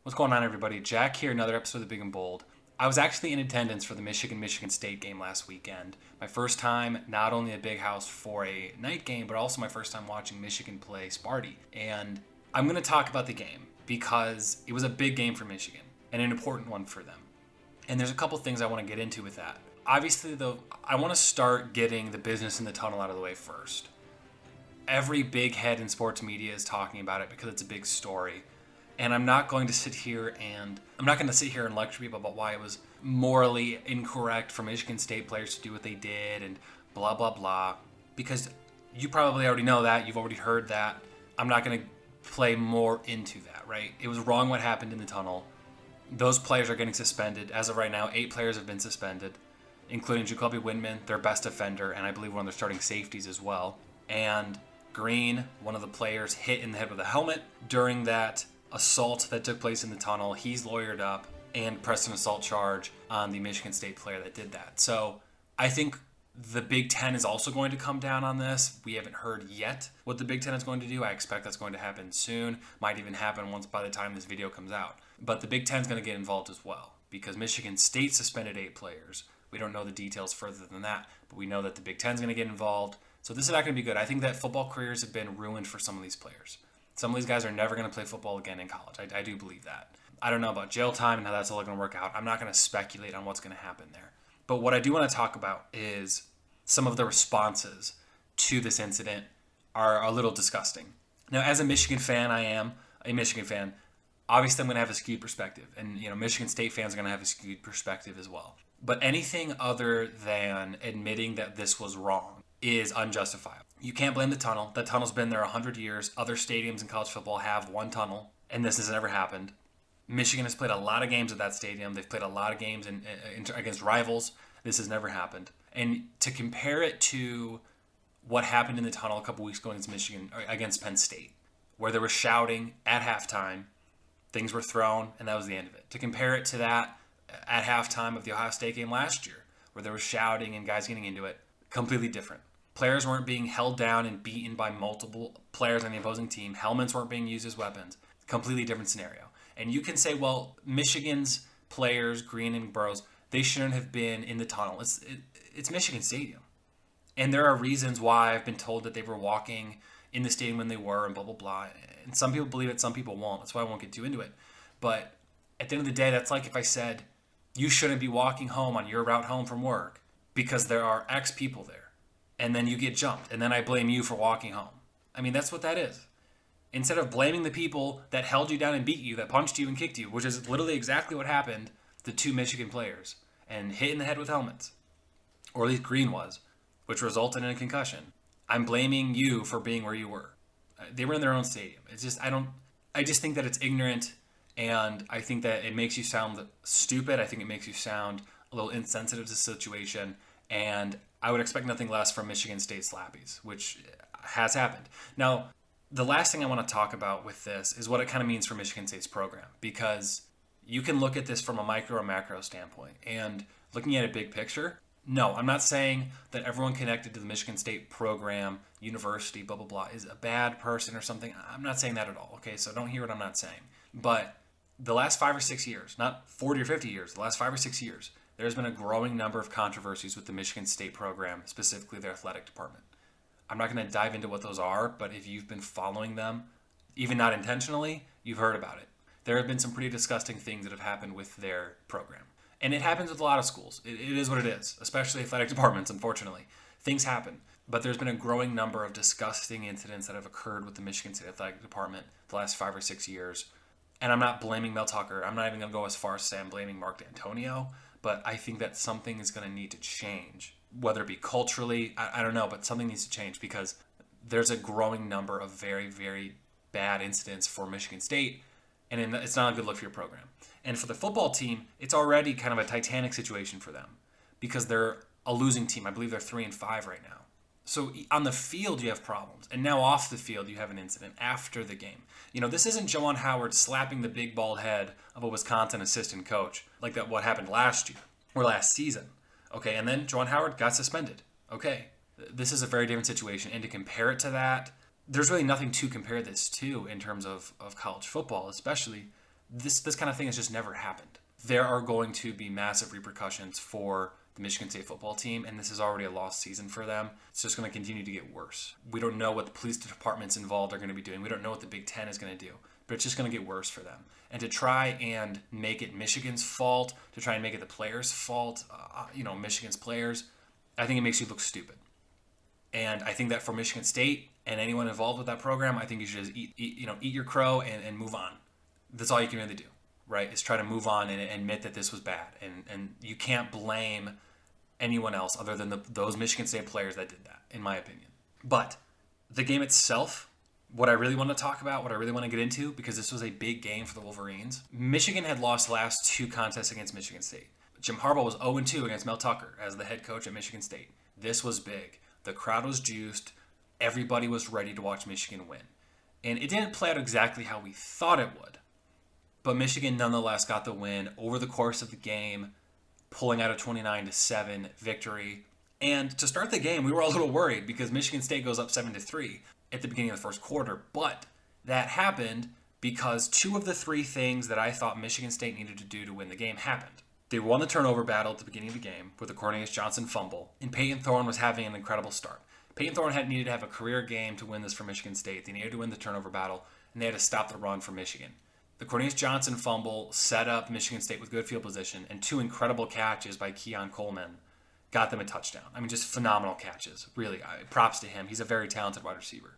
What's going on, everybody? Jack here, another episode of The Big and Bold. I was actually in attendance for the Michigan State game last weekend. My first time, not only at Big House for a night game, but also my first time watching Michigan play Sparty. And I'm going to talk about the game because it was a big game for Michigan and an important one for them. And there's a couple things I want to get into with that. Obviously, though, I want to start getting the business in the tunnel out of the way first. Every big head in sports media is talking about it because it's a big story. And I'm not going to sit here and lecture people about why it was morally incorrect for Michigan State players to do what they did and blah, blah, blah. Because you probably already know that. You've already heard that. I'm not going to play more into that, right? It was wrong what happened in the tunnel. Those players are getting suspended. As of right now, 8 players have been suspended, including Jacoby Windman, their best defender, and I believe one of their starting safeties as well. And Green, one of the players, hit in the head with a helmet during that assault that took place in the tunnel. He's lawyered up and pressed an assault charge on the Michigan State player that did that. So I think the Big Ten is also going to come down on this. We haven't heard yet what the Big Ten is going to do. I expect that's going to happen soon. Might even happen once by the time this video comes out. But the Big Ten is going to get involved as well because Michigan State suspended 8 players. We don't know the details further than that, but we know that the Big Ten is going to get involved. So this is not going to be good. I think that football careers have been ruined for some of these players. Some of these guys are never going to play football again in college. I do believe that. I don't know about jail time and how that's all going to work out. I'm not going to speculate on what's going to happen there. But what I do want to talk about is some of the responses to this incident are a little disgusting. Now, as a Michigan fan, I am a Michigan fan. Obviously, I'm going to have a skewed perspective. And, Michigan State fans are going to have a skewed perspective as well. But anything other than admitting that this was wrong is unjustifiable. You can't blame the tunnel. That tunnel's been there 100 years. Other stadiums in college football have one tunnel, and this has never happened. Michigan has played a lot of games at that stadium. They've played a lot of games against rivals. This has never happened. And to compare it to what happened in the tunnel a couple weeks ago against Penn State, where there was shouting at halftime, things were thrown, and that was the end of it. To compare it to that at halftime of the Ohio State game last year, where there was shouting and guys getting into it, completely different. Players weren't being held down and beaten by multiple players on the opposing team. Helmets weren't being used as weapons. Completely different scenario. And you can say, well, Michigan's players, Green and Burrows, they shouldn't have been in the tunnel. It's Michigan Stadium. And there are reasons why I've been told that they were walking in the stadium when they were and blah, blah, blah. And some people believe it, some people won't. That's why I won't get too into it. But at the end of the day, that's like if I said, you shouldn't be walking home on your route home from work because there are X people there. And then you get jumped, and then I blame you for walking home. I mean, that's what that is. Instead of blaming the people that held you down and beat you, that punched you and kicked you, which is literally exactly what happened to 2 Michigan players, and hit in the head with helmets, or at least Green was, which resulted in a concussion. I'm blaming you for being where you were. They were in their own stadium. It's just, I just think that it's ignorant, and I think that it makes you sound stupid. I think it makes you sound a little insensitive to the situation, and I would expect nothing less from Michigan State slappies, which has happened. Now, the last thing I want to talk about with this is what it kind of means for Michigan State's program, because you can look at this from a micro or macro standpoint. And looking at a big picture, no, I'm not saying that everyone connected to the Michigan State program, university, blah, blah, blah, is a bad person or something. I'm not saying that at all, okay? So don't hear what I'm not saying. But the last 5 or 6 years, not 40 or 50 years, the last 5 or 6 years, there's been a growing number of controversies with the Michigan State program, specifically their athletic department. I'm not going to dive into what those are, but if you've been following them, even not intentionally, you've heard about it. There have been some pretty disgusting things that have happened with their program. And it happens with a lot of schools. It is what it is, especially athletic departments, unfortunately. Things happen. But there's been a growing number of disgusting incidents that have occurred with the Michigan State athletic department the last 5 or 6 years. And I'm not blaming Mel Tucker. I'm not even going to go as far as say I'm blaming Mark D'Antonio. But I think that something is going to need to change, whether it be culturally, I don't know, but something needs to change because there's a growing number of very, very bad incidents for Michigan State, and it's not a good look for your program. And for the football team, it's already kind of a Titanic situation for them because they're a losing team. I believe they're 3-5 right now. So on the field, you have problems. And now off the field, you have an incident after the game. This isn't Juwan Howard slapping the big bald head of a Wisconsin assistant coach like that what happened last year or last season. Okay, and then Juwan Howard got suspended. Okay, this is a very different situation. And to compare it to that, there's really nothing to compare this to in terms of college football, especially This kind of thing has just never happened. There are going to be massive repercussions for the Michigan State football team, and this is already a lost season for them. It's just going to continue to get worse. We don't know what the police departments involved are going to be doing. We don't know what the Big Ten is going to do, but it's just going to get worse for them. And to try and make it Michigan's fault, to try and make it the players' fault, Michigan's players, I think it makes you look stupid. And I think that for Michigan State and anyone involved with that program, I think you should just eat your crow and move on. That's all you can really do, right? Is try to move on and admit that this was bad. And you can't blame anyone else other than those Michigan State players that did that, in my opinion. But the game itself, what I really want to talk about, what I really want to get into, because this was a big game for the Wolverines. Michigan had lost the last 2 contests against Michigan State. Jim Harbaugh was 0-2 against Mel Tucker as the head coach at Michigan State. This was big. The crowd was juiced. Everybody was ready to watch Michigan win. And it didn't play out exactly how we thought it would. But Michigan nonetheless got the win over the course of the game, pulling out a 29-7 victory. And to start the game, we were a little worried because Michigan State goes up 7-3 at the beginning of the first quarter. But that happened because 2 of the 3 things that I thought Michigan State needed to do to win the game happened. They won the turnover battle at the beginning of the game with the Cornelius Johnson fumble, and Peyton Thorne was having an incredible start. Peyton Thorne needed to have a career game to win this for Michigan State. They needed to win the turnover battle, and they had to stop the run for Michigan. The Cornelius Johnson fumble set up Michigan State with good field position, and 2 incredible catches by Keon Coleman got them a touchdown. I mean, just phenomenal catches. Really, props to him. He's a very talented wide receiver.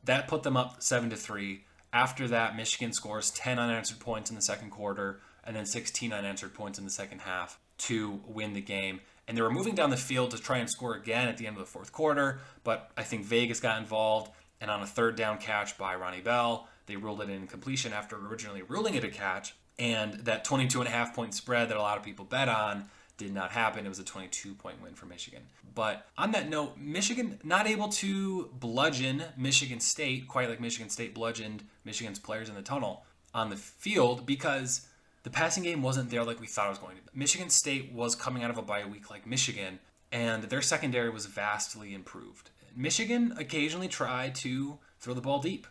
That put them up 7-3. After that, Michigan scores 10 unanswered points in the second quarter, and then 16 unanswered points in the second half to win the game. And they were moving down the field to try and score again at the end of the fourth quarter, but I think Vegas got involved, and on a third down catch by Ronnie Bell, they ruled it an incompletion after originally ruling it a catch, and that 22.5 point spread that a lot of people bet on did not happen. It was a 22-point win for Michigan. But on that note, Michigan not able to bludgeon Michigan State quite like Michigan State bludgeoned Michigan's players in the tunnel on the field because the passing game wasn't there like we thought it was going to be. Michigan State was coming out of a bye week like Michigan, and their secondary was vastly improved. Michigan occasionally tried to throw the ball deep,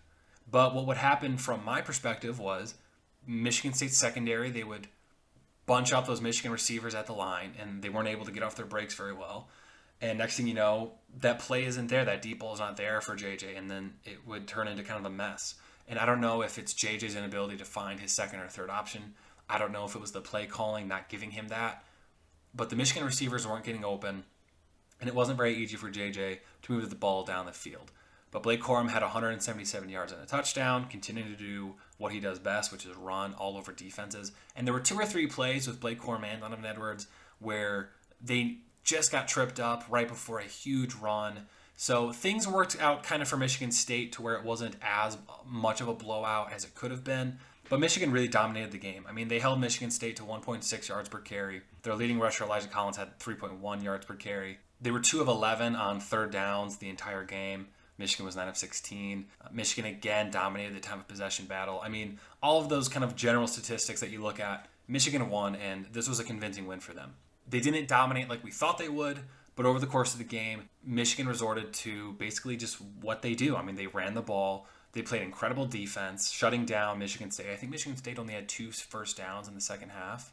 but what would happen from my perspective was Michigan State's secondary, they would bunch up those Michigan receivers at the line, and they weren't able to get off their breaks very well. And next thing you know, that play isn't there. That deep ball is not there for JJ, and then it would turn into kind of a mess. And I don't know if it's JJ's inability to find his second or third option. I don't know if it was the play calling not giving him that. But the Michigan receivers weren't getting open, and it wasn't very easy for JJ to move the ball down the field. But Blake Corum had 177 yards and a touchdown, continuing to do what he does best, which is run all over defenses. And there were 2 or 3 plays with Blake Corum and Donovan Edwards where they just got tripped up right before a huge run. So things worked out kind of for Michigan State to where it wasn't as much of a blowout as it could have been. But Michigan really dominated the game. I mean, they held Michigan State to 1.6 yards per carry. Their leading rusher, Elijah Collins, had 3.1 yards per carry. They were 2 of 11 on third downs the entire game. Michigan was 9 of 16. Michigan again dominated the time of possession battle. I mean, all of those kind of general statistics that you look at, Michigan won, and this was a convincing win for them. They didn't dominate like we thought they would, but over the course of the game, Michigan resorted to basically just what they do. I mean, they ran the ball. They played incredible defense, shutting down Michigan State. I think Michigan State only had 2 first downs in the second half.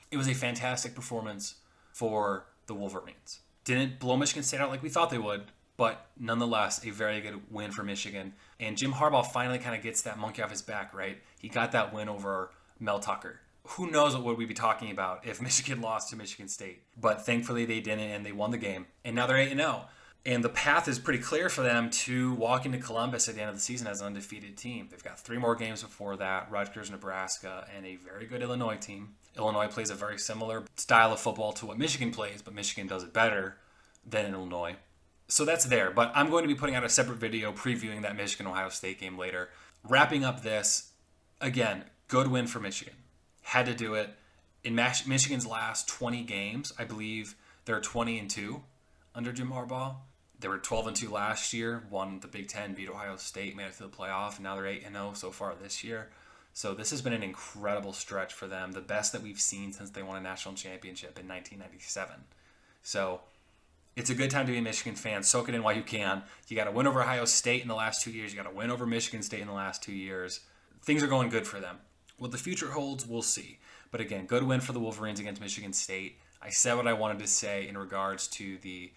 It was a fantastic performance for the Wolverines. Didn't blow Michigan State out like we thought they would, but nonetheless, a very good win for Michigan. And Jim Harbaugh finally kind of gets that monkey off his back, right? He got that win over Mel Tucker. Who knows what would we be talking about if Michigan lost to Michigan State? But thankfully they didn't, and they won the game. And now they're 8-0. And the path is pretty clear for them to walk into Columbus at the end of the season as an undefeated team. They've got 3 more games before that, Rutgers, Nebraska, and a very good Illinois team. Illinois plays a very similar style of football to what Michigan plays, but Michigan does it better than Illinois. So that's there, but I'm going to be putting out a separate video previewing that Michigan-Ohio State game later. Wrapping up this, again, good win for Michigan. Had to do it. In Michigan's last 20 games, I believe they're 20-2 under Jim Harbaugh. They were 12-2 last year, won the Big Ten, beat Ohio State, made it to the playoff, and now they're 8-0 so far this year. So this has been an incredible stretch for them, the best that we've seen since they won a national championship in 1997. So it's a good time to be a Michigan fan. Soak it in while you can. You got to win over Ohio State in the last 2 years. You got to win over Michigan State in the last 2 years. Things are going good for them. What the future holds, we'll see. But again, good win for the Wolverines against Michigan State. I said what I wanted to say in regards to the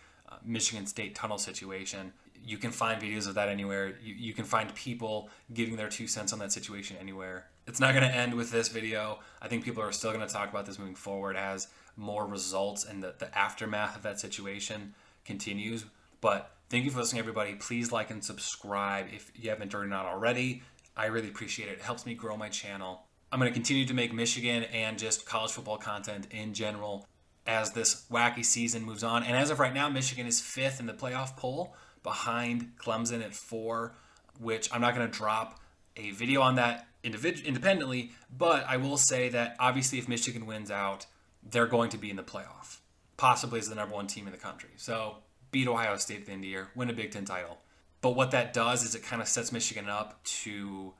Michigan State tunnel situation. You can find videos of that anywhere. You can find people giving their 2 cents on that situation anywhere. It's not going to end with this video. I think people are still going to talk about this moving forward as more results and the aftermath of that situation continues. But thank you for listening, everybody. Please like and subscribe if you haven't or not already. I really appreciate it. It helps me grow my channel. I'm going to continue to make Michigan and just college football content in general as this wacky season moves on. And as of right now, Michigan is 5th in the playoff poll behind Clemson at 4, which I'm not going to drop a video on that independently, but I will say that obviously if Michigan wins out, they're going to be in the playoff, possibly as the number 1 team in the country. So beat Ohio State at the end of the year, win a Big Ten title. But what that does is it kind of sets Michigan up to,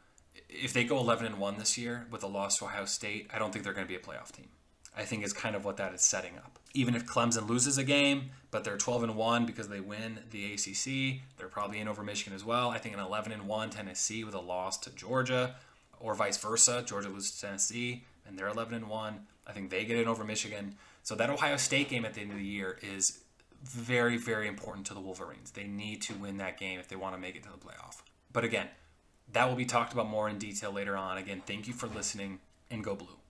if they go 11-1 this year with a loss to Ohio State, I don't think they're going to be a playoff team. I think is kind of what that is setting up. Even if Clemson loses a game, but they're 12-1 because they win the ACC, they're probably in over Michigan as well. I think an 11-1 Tennessee with a loss to Georgia, or vice versa, Georgia loses to Tennessee, and they're 11-1. I think they get in over Michigan. So that Ohio State game at the end of the year is very, very important to the Wolverines. They need to win that game if they want to make it to the playoff. But again, that will be talked about more in detail later on. Again, thank you for listening, and go Blue.